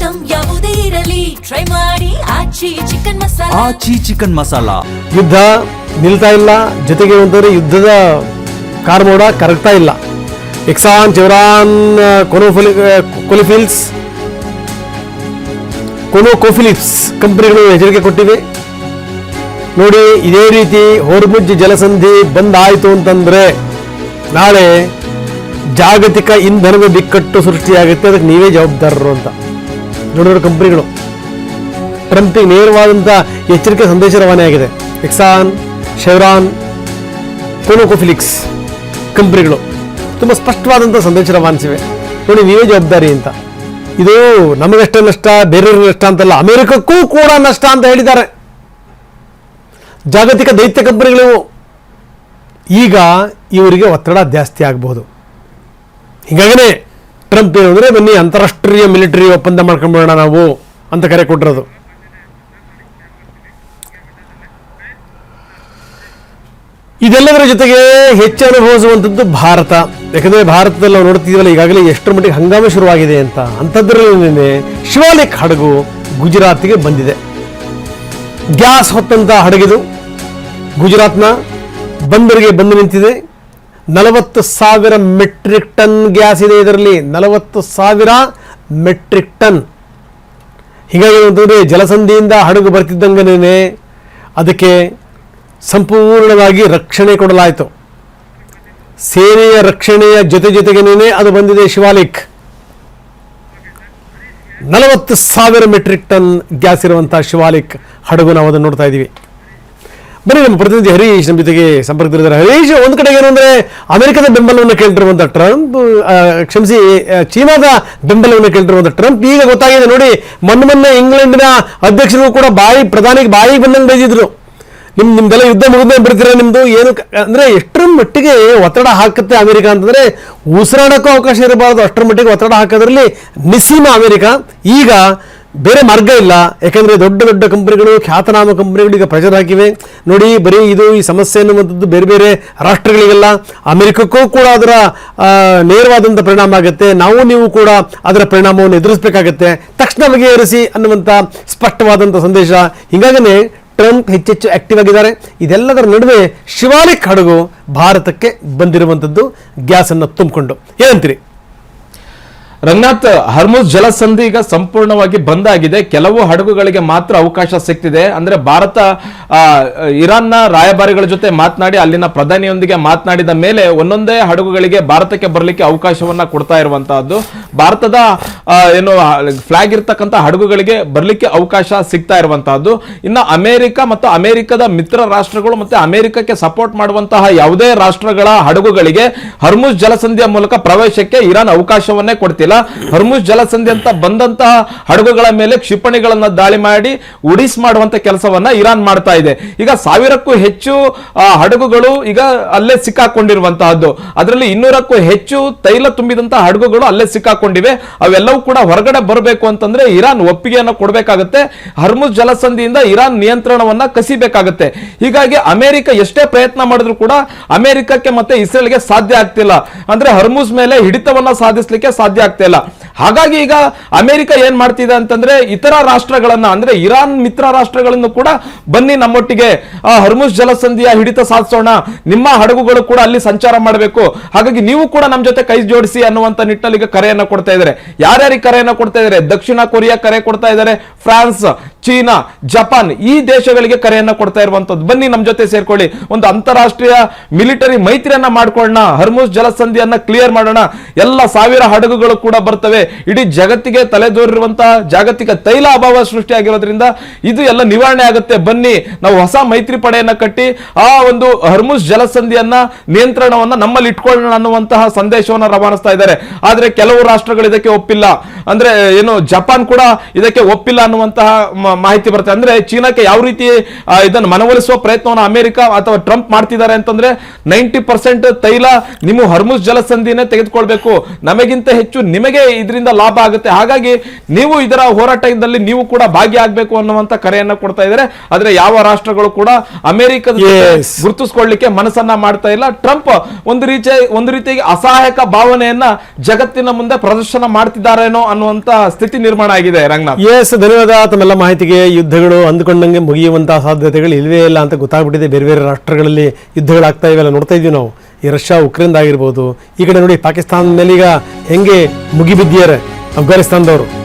Item ಯಾವುದೇ ಇರಲಿ try ಮಾಡಿ ಆಚಿ ಚಿಕನ್ ಮಸಾಲಾ. ಯುದ್ಧ ನಿಲ್ತಾ ಇಲ್ಲ, ಜೊತೆಗೆ ಒಂದರೆ ಯುದ್ಧದ ಕಾರ್ಮೋಡ ಕರಗ್ತಾ ಇಲ್ಲ. ಎಕ್ಸಾನ್, ಚೆವ್ರಾನ್, ಕೊನೋಕೋಫಿಲಿಪ್ಸ್ ಕಂಪನಿಗಳು ಎಚ್ಚರಿಕೆ ಕೊಟ್ಟಿವೆ. ನೋಡಿ, ಇದೇ ರೀತಿ ಹೊರ್ಮುಜ್ ಜಲಸಂಧಿ ಬಂದಾಯಿತು ಅಂತಂದ್ರೆ ನಾಳೆ ಜಾಗತಿಕ ಇಂಧನದ ಬಿಕ್ಕಟ್ಟು ಸೃಷ್ಟಿಯಾಗುತ್ತೆ, ಅದಕ್ಕೆ ನೀವೇ ಜವಾಬ್ದಾರರು ಅಂತ ದೊಡ್ಡ ಕಂಪನಿಗಳು ಟ್ರಂಪಿಗೆ ನೇರವಾದಂಥ ಎಚ್ಚರಿಕೆ ಸಂದೇಶ ರವಾನೆ ಆಗಿದೆ. ಎಕ್ಸಾನ್, ಚೆವ್ರಾನ್, ಕೊನೋಕೋಫಿಲಿಪ್ಸ್ ಕಂಪನಿಗಳು ತುಂಬ ಸ್ಪಷ್ಟವಾದಂಥ ಸಂದೇಶ ರವಾನಿಸಿವೆ. ನೋಡಿ, ನೀವೇ ಜವಾಬ್ದಾರಿ ಅಂತ. ಇದು ನಮಗಷ್ಟೇ ನಷ್ಟ, ಬೇರೆಯವ್ರಿಗೆ ನಷ್ಟ ಅಂತಲ್ಲ, ಅಮೆರಿಕಕ್ಕೂ ಕೂಡ ನಷ್ಟ ಅಂತ ಹೇಳಿದ್ದಾರೆ ಜಾಗತಿಕ ದೈತ್ಯ ಕಂಪನಿಗಳು. ಈಗ ಇವರಿಗೆ ಒತ್ತಡ ಜಾಸ್ತಿ ಆಗಬಹುದು. ಹೀಗಾಗೇ ಟ್ರಂಪ್ ಏನಂದರೆ, ಬನ್ನಿ ಅಂತಾರಾಷ್ಟ್ರೀಯ ಮಿಲಿಟರಿ ಒಪ್ಪಂದ ಮಾಡ್ಕೊಂಡ್ಬಿಡೋಣ ನಾವು ಅಂತ ಕರೆ ಕೊಟ್ಟಿರೋದು. ಇದೆಲ್ಲದರ ಜೊತೆಗೆ ಹೆಚ್ಚು ಅನುಭವಿಸುವಂಥದ್ದು ಭಾರತ. ಯಾಕಂದರೆ ಭಾರತದಲ್ಲಿ ನಾವು ನೋಡ್ತಿದ್ದೀವಲ್ಲ, ಈಗಾಗಲೇ ಎಷ್ಟರ ಮಟ್ಟಿಗೆ ಹಂಗಾಮ ಶುರುವಾಗಿದೆ ಅಂತ. ಅಂಥದ್ರಲ್ಲಿ ಶಿವಾಲಿಕ್ ಹಡಗು ಗುಜರಾತ್ಗೆ ಬಂದಿದೆ. ಗ್ಯಾಸ್ ಹೊತ್ತಂಥ ಹಡಗಿದು ಗುಜರಾತ್ನ ಬಂದರಿಗೆ ಬಂದು ನಿಂತಿದೆ. 40,000 ಮೆಟ್ರಿಕ್ ಟನ್ ಗ್ಯಾಸ್ ಇದೆ ಇದರಲ್ಲಿ, 40,000 ಮೆಟ್ರಿಕ್ ಟನ್. ಹೀಗಾಗಿ ಅಂತಂದರೆ ಜಲಸಂಧಿಯಿಂದ ಹಡಗು ಬರ್ತಿದ್ದಂಗನೇ ಅದಕ್ಕೆ ಸಂಪೂರ್ಣವಾಗಿ ರಕ್ಷಣೆ ಕೊಡಲಾಯಿತು. ಸೇನೆಯ ರಕ್ಷಣೆಯ ಜೊತೆಗೇನೆ ಅದು ಬಂದಿದೆ. ಶಿವಾಲಿಕ್ 40,000 ಮೆಟ್ರಿಕ್ ಟನ್ ಗ್ಯಾಸ್ ಇರುವಂಥ ಶಿವಾಲಿಕ್ ಹಡಗು ನಾವು ಅದನ್ನು ನೋಡ್ತಾ ಇದ್ದೀವಿ. ಬನ್ನಿ, ನಮ್ಮ ಪ್ರತಿನಿಧಿ ಹರೀಶ್ ನಮ್ಮ ಜೊತೆಗೆ ಸಂಪರ್ಕದಲ್ಲಿದ್ದಾರೆ. ಹರೀಶ್, ಒಂದು ಕಡೆಗೆ ಏನು ಅಂದರೆ ಅಮೆರಿಕದ ಬೆಂಬಲವನ್ನು ಕೇಳ್ತಿರುವಂಥ ಟ್ರಂಪ್, ಚೀನಾದ ಬೆಂಬಲವನ್ನು ಕೇಳ್ತಿರುವಂಥ ಟ್ರಂಪ್ ಈಗ ಗೊತ್ತಾಗಿದೆ. ನೋಡಿ, ಮೊನ್ನೆ ಇಂಗ್ಲೆಂಡಿನ ಅಧ್ಯಕ್ಷರು ಕೂಡ ಪ್ರಧಾನಿಗೆ ಬಾಯಿಗೆ ಬಂದಂಗೆ ಬೈದಿದ್ರು. ನಿಮ್ದೆಲ್ಲ ಯುದ್ಧ ಮುಗಿದ ಬರ್ತೀರಾ, ನಿಮ್ದು ಏನು ಅಂದರೆ ಎಷ್ಟರ ಮಟ್ಟಿಗೆ ಒತ್ತಡ ಹಾಕುತ್ತೆ ಅಮೆರಿಕ ಅಂತಂದರೆ ಉಸಿರಾಡೋಕ್ಕೂ ಅವಕಾಶ ಇರಬಾರ್ದು, ಅಷ್ಟರ ಮಟ್ಟಿಗೆ ಒತ್ತಡ ಹಾಕೋದ್ರಲ್ಲಿ ನಿಸ್ಸೀಮ ಅಮೆರಿಕ. ಈಗ ಬೇರೆ ಮಾರ್ಗ ಇಲ್ಲ, ಯಾಕಂದರೆ ದೊಡ್ಡ ಕಂಪನಿಗಳು, ಖ್ಯಾತನಾಮ ಕಂಪನಿಗಳು ಈಗ ಪ್ರೆಷರ್ ಹಾಕಿವೆ. ನೋಡಿ, ಬರೀ ಈ ಸಮಸ್ಯೆ ಅನ್ನುವಂಥದ್ದು ಬೇರೆ ಬೇರೆ ರಾಷ್ಟ್ರಗಳಿಗೆಲ್ಲ, ಅಮೆರಿಕಕ್ಕೂ ಕೂಡ ಅದರ ನೇರವಾದಂಥ ಪರಿಣಾಮ ಆಗುತ್ತೆ. ನೀವು ಕೂಡ ಅದರ ಪರಿಣಾಮವನ್ನು ಎದುರಿಸಬೇಕಾಗತ್ತೆ, ತಕ್ಷಣ ಬಗೆಹರಿಸಿ ಅನ್ನುವಂಥ ಸ್ಪಷ್ಟವಾದಂಥ ಸಂದೇಶ. ಹೀಗಾಗೇ ಟ್ರಂಪ್ ಹೆಚ್ಚೆಚ್ಚು ಆಕ್ಟಿವ್ ಆಗಿದ್ದಾರೆ. ಇದೆಲ್ಲದರ ನಡುವೆ ಶಿವಾಲಿಕ್ ಹಡಗು ಭಾರತಕ್ಕೆ ಬಂದಿರುವಂಥದ್ದು ಗ್ಯಾಸನ್ನು ತುಂಬಿಕೊಂಡು. ಏನಂತೀರಿ ರಂಗನಾಥ್? ಹರ್ಮುಜ್ ಜಲಸಂಧಿ ಈಗ ಸಂಪೂರ್ಣವಾಗಿ ಬಂದಾಗಿದೆ. ಕೆಲವು ಹಡಗುಗಳಿಗೆ ಮಾತ್ರ ಅವಕಾಶ ಸಿಗ್ತಿದೆ. ಅಂದ್ರೆ ಭಾರತ ಇರಾನ್ನ ರಾಯಭಾರಿಗಳ ಜೊತೆ ಮಾತನಾಡಿ, ಅಲ್ಲಿನ ಪ್ರಧಾನಿಯೊಂದಿಗೆ ಮಾತನಾಡಿದ ಮೇಲೆ ಒಂದೊಂದೇ ಹಡಗುಗಳಿಗೆ ಭಾರತಕ್ಕೆ ಬರಲಿಕ್ಕೆ ಅವಕಾಶವನ್ನ ಕೊಡ್ತಾ ಇರುವಂತಹದ್ದು. ಭಾರತದ ಏನು ಫ್ಲಾಗ್ ಇರ್ತಕ್ಕಂಥ ಹಡಗುಗಳಿಗೆ ಬರಲಿಕ್ಕೆ ಅವಕಾಶ ಸಿಗ್ತಾ ಇರುವಂತಹದ್ದು. ಇನ್ನು ಅಮೆರಿಕ ಮತ್ತು ಅಮೆರಿಕದ ಮಿತ್ರ ರಾಷ್ಟ್ರಗಳು ಮತ್ತೆ ಅಮೆರಿಕಕ್ಕೆ ಸಪೋರ್ಟ್ ಮಾಡುವಂತಹ ಯಾವುದೇ ರಾಷ್ಟ್ರಗಳ ಹಡಗುಗಳಿಗೆ ಹರ್ಮುಜ್ ಜಲಸಂಧಿಯ ಮೂಲಕ ಪ್ರವೇಶಕ್ಕೆ ಇರಾನ್ ಅವಕಾಶವನ್ನೇ ಕೊಡ್ತಿಲ್ಲ. ಹರ್ಮುಜ್ ಜಲಸಂಧಿ ಅಂತ ಬಂದಂತಹ ಹಡಗುಗಳ ಮೇಲೆ ಕ್ಷಿಪಣಿಗಳನ್ನ ದಾಳಿ ಮಾಡಿ ಉಡಿಸ್ ಮಾಡುವಂತ ಕೆಲಸವನ್ನ ಇರಾನ್ ಮಾಡ್ತಾ ಇದೆ. ಈಗ 1000ಕ್ಕೂ ಹೆಚ್ಚು ಹಡಗುಗಳು ಈಗ ಅಲ್ಲೇ ಸಿಕ್ಕಾಕೊಂಡಿರುವಂತಹದ್ದು. ಅದರಲ್ಲಿ 200ಕ್ಕೂ ಹೆಚ್ಚು ತೈಲ ತುಂಬಿದಂತಹ ಹಡಗುಗಳು ಅಲ್ಲೇ ಸಿಕ್ಕಾಕೊಂಡಿವೆ. ಅವೆಲ್ಲವೂ ಕೂಡ ಹೊರಗಡೆ ಬರಬೇಕು ಅಂತಂದ್ರೆ ಇರಾನ್ ಒಪ್ಪಿಗೆಯನ್ನು ಕೊಡಬೇಕಾಗುತ್ತೆ. ಹರ್ಮುಜ್ ಜಲಸಂಧಿಯಿಂದ ಇರಾನ್ ನಿಯಂತ್ರಣವನ್ನ ಕಸಿಬೇಕಾಗುತ್ತೆ. ಹೀಗಾಗಿ ಅಮೆರಿಕ ಎಷ್ಟೇ ಪ್ರಯತ್ನ ಮಾಡಿದ್ರು ಕೂಡ ಅಮೆರಿಕಕ್ಕೆ ಮತ್ತೆ ಇಸ್ರೇಲ್ಗೆ ಸಾಧ್ಯ ಆಗ್ತಿಲ್ಲ. ಅಂದ್ರೆ ಹರ್ಮುಜ್ ಮೇಲೆ ಹಿಡಿತವನ್ನ ಸಾಧಿಸಲಿಕ್ಕೆ ಸಾಧ್ಯ ಆಗ್ತಿಲ್ಲ. ಹಾಗಾಗಿ ಈಗ ಅಮೆರಿಕ ಏನ್ ಮಾಡ್ತಿದೆ ಅಂತಂದ್ರೆ ಇತರ ರಾಷ್ಟ್ರಗಳನ್ನ, ಅಂದ್ರೆ ಇರಾನ್ ಮಿತ್ರ ರಾಷ್ಟ್ರಗಳನ್ನು ಕೂಡ ಬನ್ನಿ ನಮ್ಮೊಟ್ಟಿಗೆ ಹರ್ಮುಜ್ ಜಲಸಂಧಿಯ ಹಿಡಿತ ಸಾಧಿಸೋಣ, ನಿಮ್ಮ ಹಡಗುಗಳು ಕೂಡ ಅಲ್ಲಿ ಸಂಚಾರ ಮಾಡಬೇಕು, ಹಾಗಾಗಿ ನೀವು ಕೂಡ ನಮ್ಮ ಜೊತೆ ಕೈ ಜೋಡಿಸಿ ಅನ್ನುವಂತ ನಿಟ್ಟಲ್ಲಿ ಈಗ ಕರೆಯನ್ನ ಕೊಡ್ತಾ ಇದ್ದಾರೆ. ಯಾರ್ಯಾರಿಗೆ ಕರೆಯನ್ನ ಕೊಡ್ತಾ ಇದ್ದಾರೆ? ದಕ್ಷಿಣ ಕೊರಿಯಾ ಕರೆ ಕೊಡ್ತಾ ಇದ್ದಾರೆ, ಫ್ರಾನ್ಸ್, ಚೀನಾ, ಜಪಾನ್ ಈ ದೇಶಗಳಿಗೆ ಕರೆಯನ್ನ ಕೊಡ್ತಾ ಇರುವಂತದ್ದು. ಬನ್ನಿ ನಮ್ಮ ಜೊತೆ ಸೇರ್ಕೊಳ್ಳಿ, ಒಂದು ಅಂತಾರಾಷ್ಟ್ರೀಯ ಮಿಲಿಟರಿ ಮೈತ್ರಿಯನ್ನ ಮಾಡ್ಕೊಳ್ಳೋಣ, ಹರ್ಮುಜ್ ಜಲಸಂಧಿಯನ್ನ ಕ್ಲಿಯರ್ ಮಾಡೋಣ, ಎಲ್ಲ 1000 ಹಡಗುಗಳು ಕೂಡ ಬರ್ತವೆ. ಇಡೀ ಜಗತ್ತಿಗೆ ತಲೆದೋರಿರುವಂತಹ ಜಾಗತಿಕ ತೈಲ ಅಭಾವ ಸೃಷ್ಟಿಯಾಗಿರೋದ್ರಿಂದ ಇದು ಎಲ್ಲ ನಿವಾರಣೆ ಆಗುತ್ತೆ. ಬನ್ನಿ ನಾವು ಹೊಸ ಮೈತ್ರಿ ಪಡೆಯನ್ನ ಕಟ್ಟಿ ಆ ಒಂದು ಹರ್ಮುಜ್ ಜಲಸಂಧಿಯನ್ನ ನಿಯಂತ್ರಣವನ್ನ ನಮ್ಮಲ್ಲಿ ಇಟ್ಕೊಳ್ಳೋಣ ಅನ್ನುವಂತಹ ಸಂದೇಶವನ್ನ ರವಾನಿಸ್ತಾ ಇದ್ದಾರೆ. ಆದ್ರೆ ಕೆಲವು ರಾಷ್ಟ್ರಗಳು ಇದಕ್ಕೆ ಒಪ್ಪಿಲ್ಲ. ಅಂದ್ರೆ ಏನು ಜಪಾನ್ ಕೂಡ ಇದಕ್ಕೆ ಒಪ್ಪಿಲ್ಲ ಅನ್ನುವಂತಹ ಮಾಹಿತಿ ಬರುತ್ತೆ. ಅಂದ್ರೆ ಚೀನಾಕ್ಕೆ ಯಾವ ರೀತಿ ಇದನ್ನು ಮನವೊಲಿಸುವ ಪ್ರಯತ್ನವನ್ನು ಅಮೆರಿಕ ಅಥವಾ ಟ್ರಂಪ್ ಮಾಡ್ತಿದ್ದಾರೆ ಅಂತಂದ್ರೆ 90% ತೈಲ ನಿಮ್ಮ ಹರ್ಮುಜ್ ಜಲಸಂಧಿನೇ ತೆಗೆದುಕೊಳ್ಬೇಕು, ನಮಗಿಂತ ಹೆಚ್ಚು ನಿಮಗೆ ಇದರಿಂದ ಲಾಭ ಆಗುತ್ತೆ. ಹಾಗಾಗಿ ನೀವು ಇದರ ಹೋರಾಟದಲ್ಲಿ ನೀವು ಕೂಡ ಭಾಗಿಯಾಗಬೇಕು ಅನ್ನುವಂತ ಕರೆಯನ್ನ ಕೊಡ್ತಾ ಇದ್ದಾರೆ. ಆದ್ರೆ ಯಾವ ರಾಷ್ಟ್ರಗಳು ಕೂಡ ಅಮೆರಿಕದ ಗುರುತಿಸ್ಕೊಳ್ಳಿಕ್ಕೆ ಮನಸ್ಸನ್ನ ಮಾಡ್ತಾ ಇಲ್ಲ. ಟ್ರಂಪ್ ಒಂದು ರೀತಿಯಾಗಿ ಅಸಹಾಯಕ ಭಾವನೆಯನ್ನ ಜಗತ್ತಿನ ಮುಂದೆ ಪ್ರದರ್ಶನ ಮಾಡ್ತಿದ್ದಾರೇನೋ ಅನ್ನುವಂತ ಸ್ಥಿತಿ ನಿರ್ಮಾಣ ಆಗಿದೆ. ರಂಗನಾಥ್, ಎಸ್, ಧನ್ಯವಾದ ತಮ್ಮೆಲ್ಲ ಮಾಹಿತಿಗೆ. ಯುದ್ಧಗಳು ಅಂದುಕೊಂಡಂಗೆ ಮುಗಿಯುವಂತಹ ಸಾಧ್ಯತೆಗಳು ಇಲ್ವೇ ಇಲ್ಲ ಅಂತ ಗೊತ್ತಾಗ್ಬಿಟ್ಟಿದೆ. ಬೇರೆ ಬೇರೆ ರಾಷ್ಟ್ರಗಳಲ್ಲಿ ಯುದ್ಧಗಳಾಗ್ತಾ ಇವೆಲ್ಲ ನೋಡ್ತಾ ಇದೀವಿ ನಾವು. ಈ ರಷ್ಯಾ ಉಕ್ರೇನ್ ಆಗಿರ್ಬೋದು, ಈ ಕಡೆ ನೋಡಿ ಪಾಕಿಸ್ತಾನ ಮೇಲೆ ಈಗ ಹೆಂಗೆ ಮುಗಿಬಿದ್ದಿದ್ದಾರೆ ಅಫ್ಘಾನಿಸ್ತಾನದವರು.